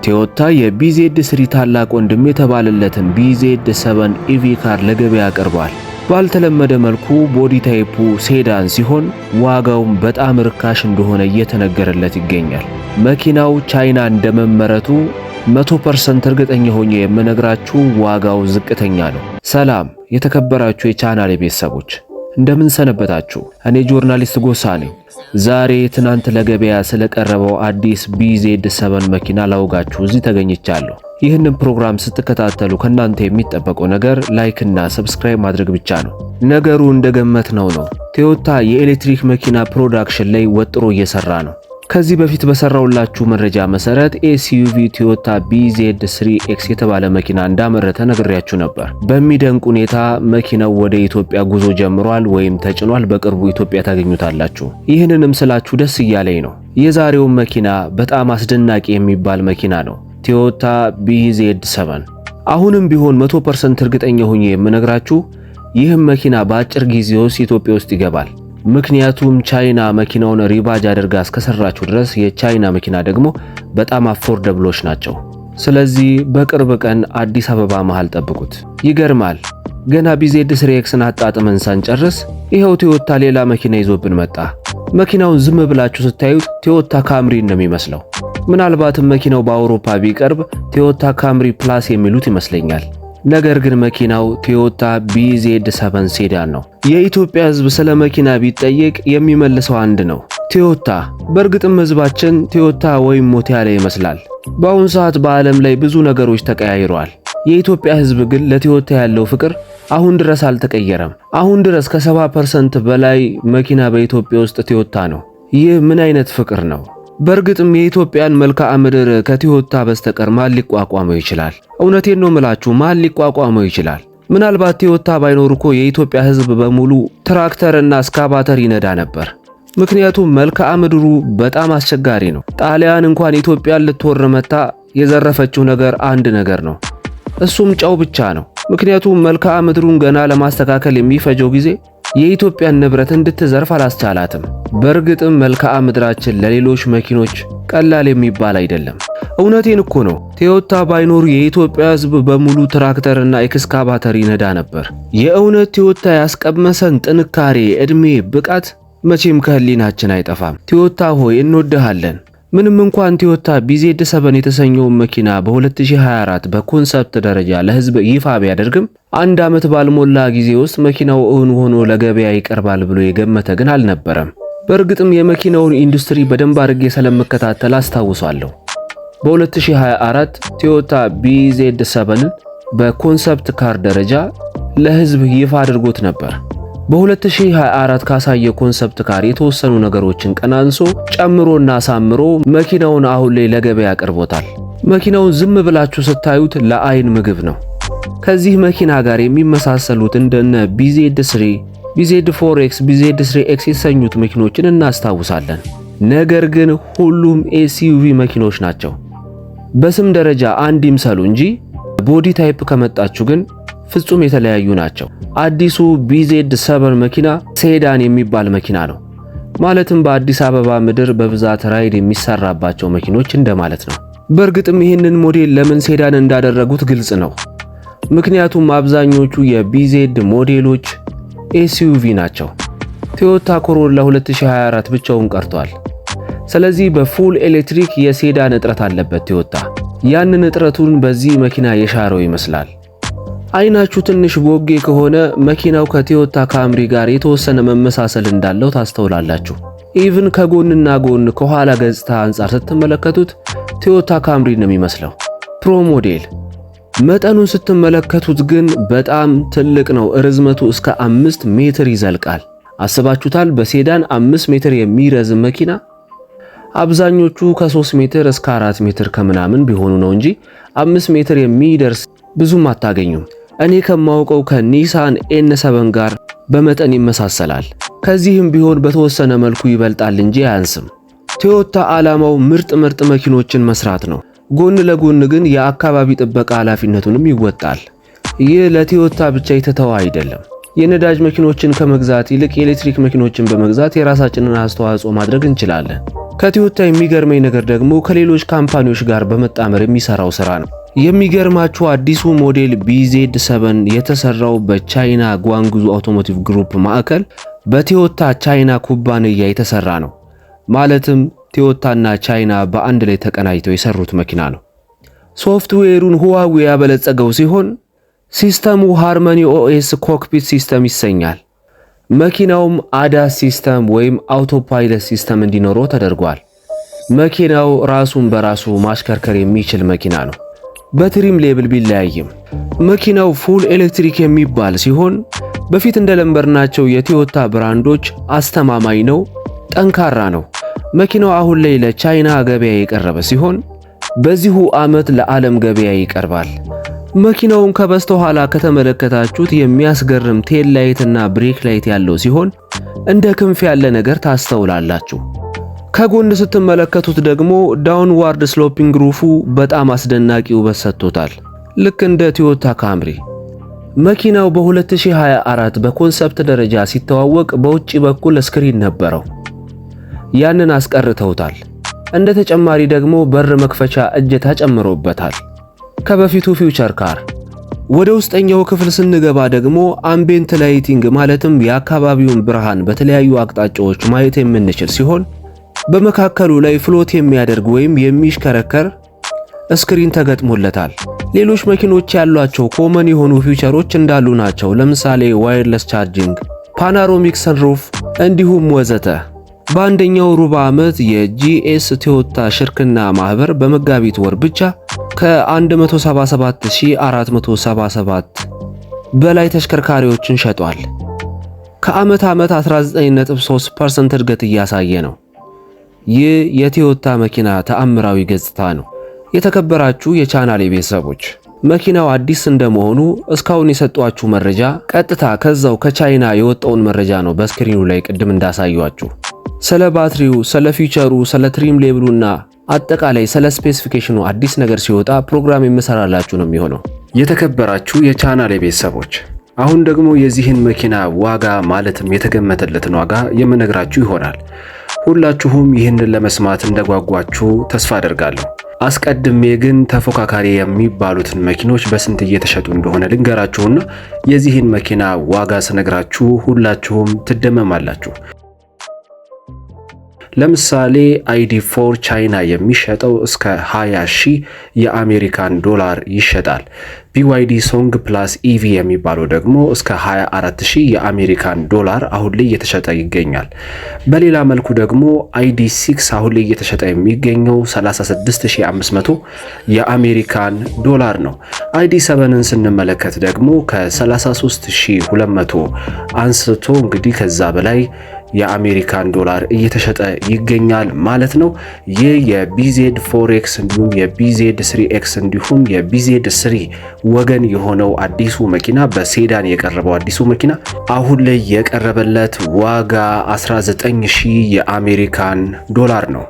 ቶዮታ የቢዜድ3 ታላቅ ወንድም የተባለለትን BZ7 EV ካር ለገበያ አቅርቧል። ባልተለመደ መልኩ ቦዲ ታይፑ ሴዳን ሲሆን ዋጋውም በጣም ርካሽ እንደሆነ እየተነገረለት ይገኛል። መኪናው ቻይና እንደመመረቱ 100% እርግጠኛ ሆኜ የምነግራችሁ ዋጋው ዝቅተኛ ነው። ሰላም የተከበራችሁ የቻናሌ ቤተሰቦች እንደምን ሰነበታችሁ? እኔ ጆርናሊስት ጎሳ ነኝ። ዛሬ ትናንት ለገበያ ስለቀረበው አዲስ BZ7 መኪና ላውጋችሁ እዚህ ተገኝቻለሁ። ይህንን ፕሮግራም ስትከታተሉ ከናንተ የሚጠበቀው ነገር ላይክ እና ሰብስክራይብ ማድረግ ብቻ ነው። ነገሩ እንደገመትነው ነው። ቶዮታ የኤሌክትሪክ መኪና ፕሮዳክሽን ላይ ወጥሮ እየሰራ ነው። ከዚህ በፊት በሰራውላችሁ መረጃ መሰረት SUV ቶዮታ BZ3X የተባለ መኪና እንዳመረተ ነግሬያችሁ ነበር። በሚደንቅ ሁኔታ መኪናው ወደ ኢትዮጵያ ጉዞ ጀምሯል ወይም ተጭኗል። በቅርቡ ኢትዮጵያ ታገኙታላችሁ። ይህንንም ስላችሁ ደስ እያለኝ ነው። የዛሬው መኪና በጣም አስደናቂ የሚባል መኪና ነው። ቶዮታ BZ7 አሁንም ቢሆን 100% እርግጠኛ ሆኜ የምነግራችሁ ይህም መኪና በአጭር ጊዜ ውስጥ ኢትዮጵያ ውስጥ ይገባል። ምክንያቱም ቻይና መኪናውን ሪባጅ አድርጋ እስከሰራችሁ ድረስ የቻይና መኪና ደግሞ በጣም አፎርደብሎች ናቸው። ስለዚህ በቅርብ ቀን አዲስ አበባ መሃል ጠብቁት። ይገርማል። ገና BZ3Xን አጣጥመን ሳንጨርስ ይሄው ቶዮታ ሌላ መኪና ይዞብን መጣ። መኪናውን ዝም ብላችሁ ስታዩት ቶዮታ ካምሪ ነው የሚመስለው። ምናልባትም መኪናው በአውሮፓ ቢቀርብ ቶዮታ ካምሪ ፕላስ የሚሉት ይመስለኛል። ነገር ግን መኪናው ቶዮታ BZ7 ሴዳን ነው። የኢትዮጵያ ሕዝብ ስለ መኪና ቢጠየቅ የሚመልሰው አንድ ነው፣ ቶዮታ። በእርግጥም ሕዝባችን ቶዮታ ወይም ሞት ያለ ይመስላል። በአሁኑ ሰዓት በዓለም ላይ ብዙ ነገሮች ተቀያይረዋል። የኢትዮጵያ ሕዝብ ግን ለቶዮታ ያለው ፍቅር አሁን ድረስ አልተቀየረም። አሁን ድረስ ከ70% በላይ መኪና በኢትዮጵያ ውስጥ ቶዮታ ነው። ይህ ምን አይነት ፍቅር ነው? በእርግጥም የኢትዮጵያን መልክዓ ምድር ከቶዮታ በስተቀር ማን ሊቋቋመው ይችላል? እውነቴን ነው ምላችሁ፣ ማን ሊቋቋመው ይችላል? ምናልባት ቶዮታ ባይኖር እኮ የኢትዮጵያ ሕዝብ በሙሉ ትራክተርና እስካቫተር ይነዳ ነበር። ምክንያቱም መልክዓ ምድሩ በጣም አስቸጋሪ ነው። ጣሊያን እንኳን ኢትዮጵያን ልትወር መታ የዘረፈችው ነገር አንድ ነገር ነው፣ እሱም ጨው ብቻ ነው። ምክንያቱም መልክዓ ምድሩን ገና ለማስተካከል የሚፈጀው ጊዜ የኢትዮጵያን ንብረት እንድትዘርፍ አላስቻላትም። በእርግጥም መልክዓ ምድራችን ለሌሎች መኪኖች ቀላል የሚባል አይደለም። እውነቴን እኮ ነው። ቶዮታ ባይኖር የኢትዮጵያ ሕዝብ በሙሉ ትራክተርና ኤክስካቫተር ይነዳ ነበር። የእውነት ቶዮታ ያስቀመሰን ጥንካሬ፣ ዕድሜ፣ ብቃት መቼም ከህሊናችን አይጠፋም። ቶዮታ ሆይ እንወድሃለን። ምንም እንኳን ቶዮታ BZ7 የተሰኘውን መኪና በ2024 በኮንሰፕት ደረጃ ለህዝብ ይፋ ቢያደርግም አንድ ዓመት ባልሞላ ጊዜ ውስጥ መኪናው እውን ሆኖ ለገበያ ይቀርባል ብሎ የገመተ ግን አልነበረም። በእርግጥም የመኪናውን ኢንዱስትሪ በደንብ አድርጌ ስለምከታተል አስታውሳለሁ። በ2024 ቶዮታ BZ7ን በኮንሰፕት ካር ደረጃ ለህዝብ ይፋ አድርጎት ነበር። በ2024 ካሳየ ኮንሰፕት ካር የተወሰኑ ነገሮችን ቀናንሶ ጨምሮና ሳምሮ መኪናውን አሁን ላይ ለገበያ አቅርቦታል። መኪናውን ዝም ብላችሁ ስታዩት ለአይን ምግብ ነው። ከዚህ መኪና ጋር የሚመሳሰሉት እንደነ BZ3፣ BZ4X፣ BZ3X የተሰኙት መኪኖችን እናስታውሳለን። ነገር ግን ሁሉም SUV መኪኖች ናቸው። በስም ደረጃ አንድ ይምሰሉ እንጂ ቦዲ ታይፕ ከመጣችሁ ግን ፍጹም የተለያዩ ናቸው። አዲሱ BZ7 መኪና ሴዳን የሚባል መኪና ነው። ማለትም በአዲስ አበባ ምድር በብዛት ራይድ የሚሰራባቸው መኪኖች እንደማለት ነው። በእርግጥም ይህንን ሞዴል ለምን ሴዳን እንዳደረጉት ግልጽ ነው። ምክንያቱም አብዛኞቹ የBZ ሞዴሎች SUV ናቸው። ቶዮታ ኮሮላ 2024 ብቻውን ቀርቷል። ስለዚህ በፉል ኤሌክትሪክ የሴዳን እጥረት አለበት ቶዮታ። ያንን እጥረቱን በዚህ መኪና የሻረው ይመስላል። አይናችሁ ትንሽ ቦጌ ከሆነ መኪናው ከቶዮታ ካምሪ ጋር የተወሰነ መመሳሰል እንዳለው ታስተውላላችሁ። ኢቭን ከጎንና ጎን ከኋላ ገጽታ አንጻር ስትመለከቱት ቶዮታ ካምሪ ነው የሚመስለው። ፕሮ ሞዴል መጠኑን ስትመለከቱት ግን በጣም ትልቅ ነው። ርዝመቱ እስከ 5 ሜትር ይዘልቃል። አስባችሁታል? በሴዳን 5 ሜትር የሚረዝም መኪና። አብዛኞቹ ከ3 ሜትር እስከ 4 ሜትር ከምናምን ቢሆኑ ነው እንጂ 5 ሜትር የሚደርስ ብዙም አታገኙም። እኔ ከማውቀው ከኒሳን N7 ጋር በመጠን ይመሳሰላል። ከዚህም ቢሆን በተወሰነ መልኩ ይበልጣል እንጂ አያንስም። ቶዮታ ዓላማው ምርጥ መኪኖችን መስራት ነው። ጎን ለጎን ግን የአካባቢ ጥበቃ ኃላፊነቱንም ይወጣል። ይህ ለቶዮታ ብቻ የተተወ አይደለም። የነዳጅ መኪኖችን ከመግዛት ይልቅ የኤሌክትሪክ መኪኖችን በመግዛት የራሳችንን አስተዋጽኦ ማድረግ እንችላለን። ከቶዮታ የሚገርመኝ ነገር ደግሞ ከሌሎች ካምፓኒዎች ጋር በመጣመር የሚሰራው ስራ ነው። የሚገርማችሁ አዲሱ ሞዴል BZ7 የተሰራው በቻይና ጓንጉዙ አውቶሞቲቭ ግሩፕ ማዕከል በቶዮታ ቻይና ኩባንያ የተሰራ ነው። ማለትም ቶዮታና ቻይና በአንድ ላይ ተቀናጅተው የሰሩት መኪና ነው። ሶፍትዌሩን ሁዋዌ ያበለጸገው ሲሆን ሲስተሙ ሃርመኒ OS ኮክፒት ሲስተም ይሰኛል። መኪናውም ADAS ሲስተም ወይም አውቶፓይለት ሲስተም እንዲኖረው ተደርጓል። መኪናው ራሱን በራሱ ማሽከርከር የሚችል መኪና ነው። በትሪም ሌብል ቢለያይም መኪናው ፉል ኤሌክትሪክ የሚባል ሲሆን በፊት እንደለመድናቸው የቶዮታ ብራንዶች አስተማማኝ ነው፣ ጠንካራ ነው። መኪናው አሁን ላይ ለቻይና ገበያ የቀረበ ሲሆን በዚሁ ዓመት ለዓለም ገበያ ይቀርባል። መኪናውን ከበስተኋላ ከተመለከታችሁት የሚያስገርም ቴል ላይት እና ብሬክ ላይት ያለው ሲሆን እንደ ክንፍ ያለ ነገር ታስተውላላችሁ። ከጎን ስትመለከቱት ደግሞ ዳውንዋርድ ስሎፒንግ ሩፉ በጣም አስደናቂ ውበት ሰጥቶታል፣ ልክ እንደ ቶዮታ ካምሪ። መኪናው በ2024 በኮንሰፕት ደረጃ ሲተዋወቅ በውጭ በኩል ስክሪን ነበረው፣ ያንን አስቀርተውታል። እንደ ተጨማሪ ደግሞ በር መክፈቻ እጀታ ጨምሮበታል። ከበፊቱ ፊውቸር ካር ወደ ውስጠኛው ክፍል ስንገባ ደግሞ አምቢየንት ላይቲንግ ማለትም የአካባቢውን ብርሃን በተለያዩ አቅጣጫዎች ማየት የምንችል ሲሆን በመካከሉ ላይ ፍሎት የሚያደርግ ወይም የሚሽከረከር ስክሪን ተገጥሞለታል። ሌሎች መኪኖች ያሏቸው ኮመን የሆኑ ፊውቸሮች እንዳሉ ናቸው። ለምሳሌ ዋየርለስ ቻርጂንግ፣ ፓናሮሚክ ሰንሩፍ እንዲሁም ወዘተ። በአንደኛው ሩብ ዓመት የጂኤስ ቶዮታ ሽርክና ማህበር በመጋቢት ወር ብቻ ከ177477 በላይ ተሽከርካሪዎችን ሸጧል። ከዓመት ዓመት 19.3% እድገት እያሳየ ነው። ይህ የቶዮታ መኪና ተአምራዊ ገጽታ ነው። የተከበራችሁ የቻናሌ ቤተሰቦች መኪናው አዲስ እንደመሆኑ እስካሁን የሰጧችሁ መረጃ ቀጥታ ከዛው ከቻይና የወጣውን መረጃ ነው በስክሪኑ ላይ ቅድም እንዳሳያችሁ። ስለ ባትሪው፣ ስለ ፊቸሩ፣ ስለ ትሪም ሌብሉና አጠቃላይ ስለ ስፔሲፊኬሽኑ አዲስ ነገር ሲወጣ ፕሮግራም የምሰራላችሁ ነው የሚሆነው። የተከበራችሁ የቻናሌ ቤተሰቦች አሁን ደግሞ የዚህን መኪና ዋጋ ማለትም የተገመተለትን ዋጋ የምነግራችሁ ይሆናል። ሁላችሁም ይህንን ለመስማት እንደጓጓችሁ ተስፋ አደርጋለሁ። አስቀድሜ ግን ተፎካካሪ የሚባሉትን መኪኖች በስንት እየተሸጡ እንደሆነ ልንገራችሁና የዚህን መኪና ዋጋ ስነግራችሁ ሁላችሁም ትደመማላችሁ። ለምሳሌ ID4 ቻይና የሚሸጠው እስከ 20,000 የአሜሪካን ዶላር ይሸጣል። BYD ሶንግ ፕላስ EV የሚባለው ደግሞ እስከ 24,000 የአሜሪካን ዶላር አሁን ላይ እየተሸጠ ይገኛል። በሌላ መልኩ ደግሞ ID6 አሁን ላይ እየተሸጠ የሚገኘው 36,500 የአሜሪካን ዶላር ነው። ID7ን ስንመለከት ደግሞ ከ33,200 አንስቶ እንግዲህ ከዛ በላይ የአሜሪካን ዶላር እየተሸጠ ይገኛል ማለት ነው። ይህ የBZ4X እንዲሁም የBZ3X እንዲሁም የBZ3 ወገን የሆነው አዲሱ መኪና በሴዳን የቀረበው አዲሱ መኪና አሁን ላይ የቀረበለት ዋጋ 19,000 የአሜሪካን ዶላር ነው።